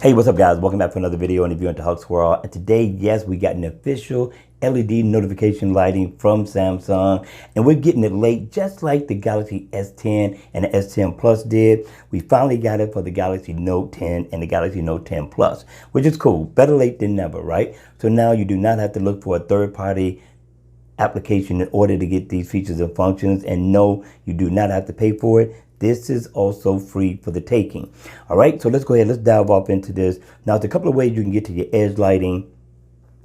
Hey, what's up guys? Welcome back for another video and review into Huck's World. And today, yes, we got an official LED notification lighting from Samsung, and we're getting it late just like the Galaxy S10 and the S10 Plus did. We finally got it for the Galaxy Note 10 and the Galaxy Note 10 Plus, which is cool. Better late than never, right? So now you do not have to look for a third-party application in order to get these features and functions, and no, you do not have to pay for it. This is also free for the taking. All right, so let's go ahead, let's dive off into this. Now, there's a couple of ways you can get to your edge lighting.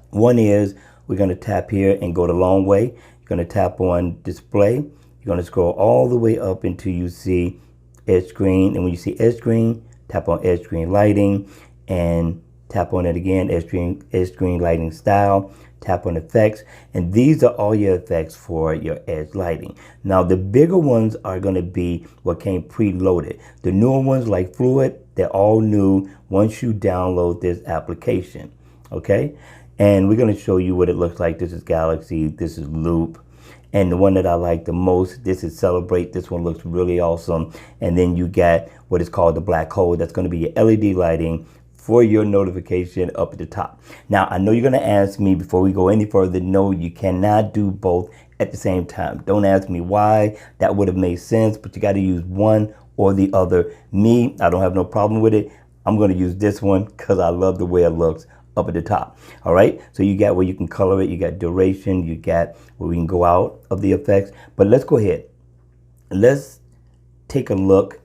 One is we're going to tap here and go the long way. You're going to tap on display. You're going to scroll all the way up until you see edge screen, and when you see edge screen, tap on edge screen lighting and tap on it again, edge screen lighting style. Tap on effects, and these are all your effects for your edge lighting. Now, the bigger ones are going to be what came preloaded. The newer ones like Fluid, they're all new once you download this application. Okay, and we're going to show you what it looks like. This is Galaxy, this is Loop, and the one that I like the most, this is Celebrate. This one looks really awesome. And then you got what is called the black hole. That's going to be your LED lighting for your notification up at the top. Now, I know you're going to ask me before we go any further, no, you cannot do both at the same time. Don't ask me why. That would have made sense, but you got to use one or the other. Me, I don't have no problem with it. I'm going to use this one because I love the way it looks up at the top. All right, so you got where you can color it, you got duration, you got where we can go out of the effects. But let's go ahead. Let's take a look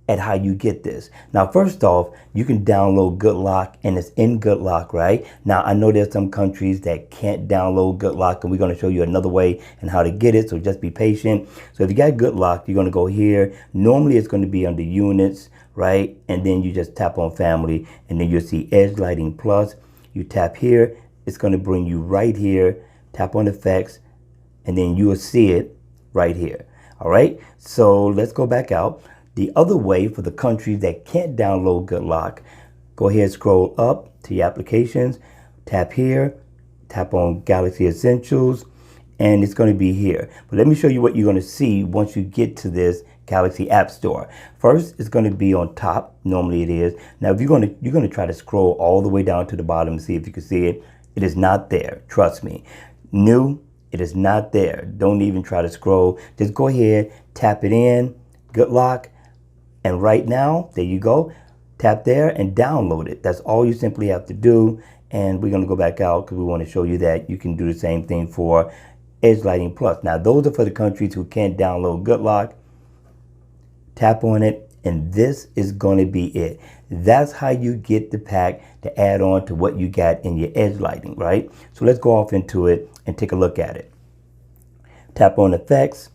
at how you get this. Now, first off, you can download Good Lock, and it's in Good Lock, right? Now, I know there's some countries that can't download Good Lock, and we're going to show you another way and how to get it, so just be patient. So if you got Good Lock, you're going to go here. Normally, it's going to be under Units, right? And then you just tap on Family, and then you'll see Edge Lighting Plus. You tap here. It's going to bring you right here. Tap on Effects, and then you will see it right here. All right? So let's go back out. The other way for the countries that can't download Good Lock, go ahead, scroll up to your applications, tap here, tap on Galaxy Essentials, and it's going to be here. But let me show you what you're going to see once you get to this Galaxy App Store. First, it's going to be on top. Normally it is. Now, if you're going to try to scroll all the way down to the bottom and see if you can see it, it is not there. Trust me. New, it is not there. Don't even try to scroll. Just go ahead, tap it in, Good Lock. And right now, there you go. Tap there and download it. That's all you simply have to do. And we're going to go back out because we want to show you that you can do the same thing for Edge Lighting Plus. Now, those are for the countries who can't download Good Lock. Tap on it, and this is going to be it. That's how you get the pack to add on to what you got in your Edge Lighting, right? So let's go off into it and take a look at it. Tap on Effects.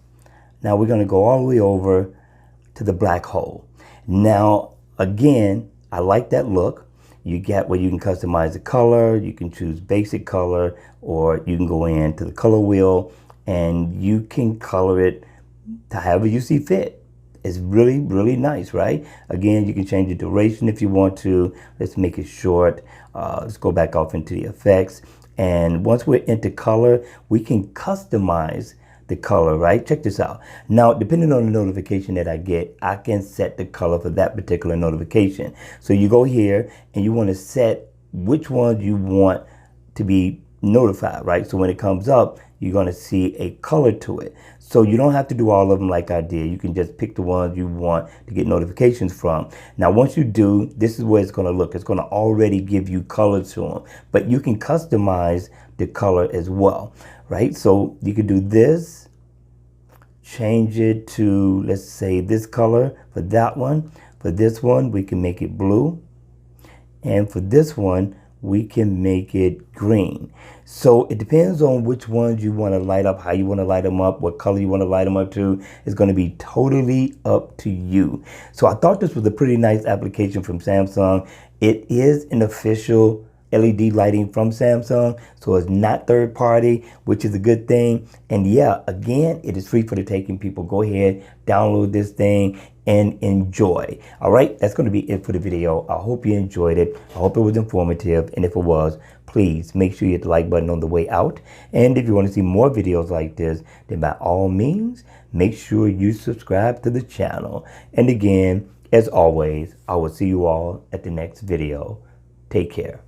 Now, we're going to go all the way over to the black hole. Now, again, I like that look. You get where you can customize the color. You can choose basic color, or you can go into the color wheel and you can color it to however you see fit. It's really, really nice, right? Again, you can change the duration if you want to. Let's make it short. Let's go back off into the effects. And once we're into color, we can customize the color, right? Check this out. Now, depending on the notification that I get, I can set the color for that particular notification. So you go here and you want to set which ones you want to be notified, right? So when it comes up, you're going to see a color to it. So you don't have to do all of them like I did. You can just pick the ones you want to get notifications from. Now, once you do, this is where it's going to look. It's going to already give you color to them, but you can customize the color as well, right? So you can do this, change it to, let's say, this color for that one. For this one, we can make it blue. And for this one, we can make it green. So it depends on which ones you want to light up, how you want to light them up, what color you want to light them up to. It's going to be totally up to you. So I thought this was a pretty nice application from Samsung. It is an official LED lighting from Samsung, so it's not third party, which is a good thing. And yeah, again, it is free for the taking. People, go ahead, download this thing and enjoy. All right, that's going to be it for the video. I hope you enjoyed it. I hope it was informative, and if it was, please make sure you hit the like button on the way out. And if you want to see more videos like this, then by all means, make sure you subscribe to the channel. And again, As always, I will see you all at the next video. Take care.